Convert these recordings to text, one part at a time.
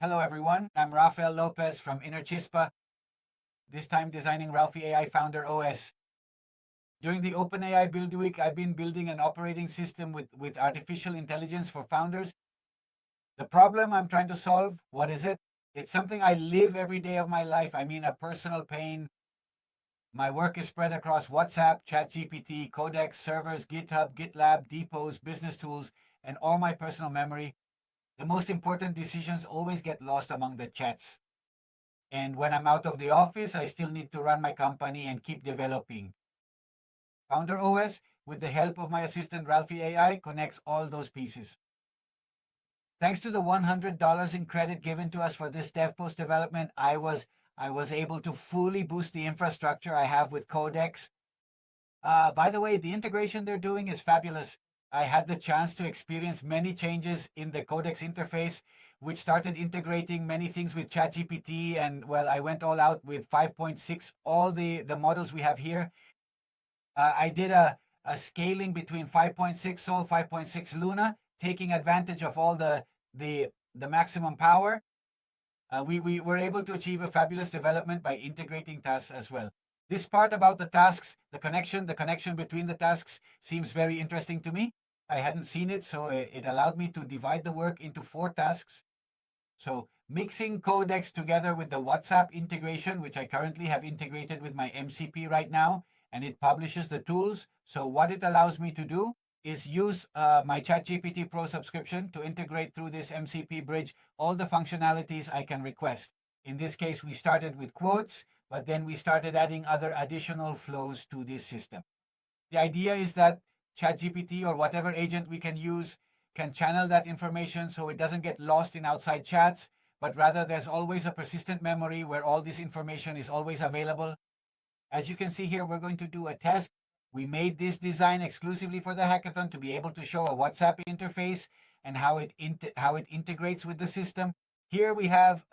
Hello everyone, I'm Rafael Lopez from Inner Chispa, this time designing RalphiIA FounderOS. During the OpenAI Build Week, I've been building an operating system with artificial intelligence for founders. The problem I'm trying to solve, what is it? It's something I live every day of my life. I mean, a personal pain. My work is spread across WhatsApp, ChatGPT, Codex, servers, GitHub, GitLab, depots, business tools, and all my personal memory. The most important decisions always get lost among the chats. And when I'm out of the office, I still need to run my company and keep developing. FounderOS, with the help of my assistant RalphiAI, connects all those pieces. Thanks to the $100 in credit given to us for this dev post development, I was able to fully boost the infrastructure I have with Codex. By the way, the integration they're doing is fabulous. I had the chance to experience many changes in the Codex interface, which started integrating many things with ChatGPT. And well, I went all out with 5.6, all the models we have here. I did a scaling between 5.6 Sol, 5.6 Luna, taking advantage of all the maximum power. We were able to achieve a fabulous development by integrating tasks as well. This part about the tasks, the connection between the tasks seems very interesting to me. I hadn't seen it, so it allowed me to divide the work into 4 tasks. So mixing Codex together with the WhatsApp integration, which I currently have integrated with my MCP right now, and it publishes the tools. So what it allows me to do is use my ChatGPT Pro subscription to integrate through this MCP bridge all the functionalities I can request. In this case, we started with quotes, but then we started adding other additional flows to this system. The idea is that ChatGPT or whatever agent we can use can channel that information so it doesn't get lost in outside chats, but rather there's always a persistent memory where all this information is always available. As you can see here, we're going to do a test. We made this design exclusively for the hackathon to be able to show a WhatsApp interface and how it integrates with the system. Here we have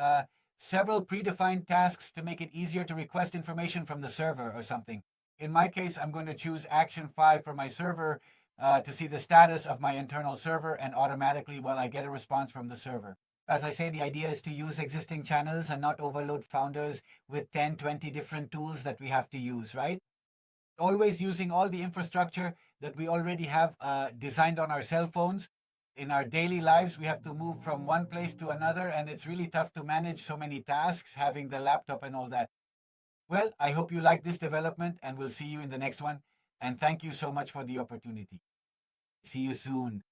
several predefined tasks to make it easier to request information from the server or something. In my case, I'm going to choose Action 5 for my server to see the status of my internal server, and automatically, well, I get a response from the server. As I say, the idea is to use existing channels and not overload founders with 10, 20 different tools that we have to use, right? Always using all the infrastructure that we already have designed on our cell phones. In our daily lives, we have to move from one place to another, and it's really tough to manage so many tasks, having the laptop and all that. Well, I hope you like this development, and we'll see you in the next one. And thank you so much for the opportunity. See you soon.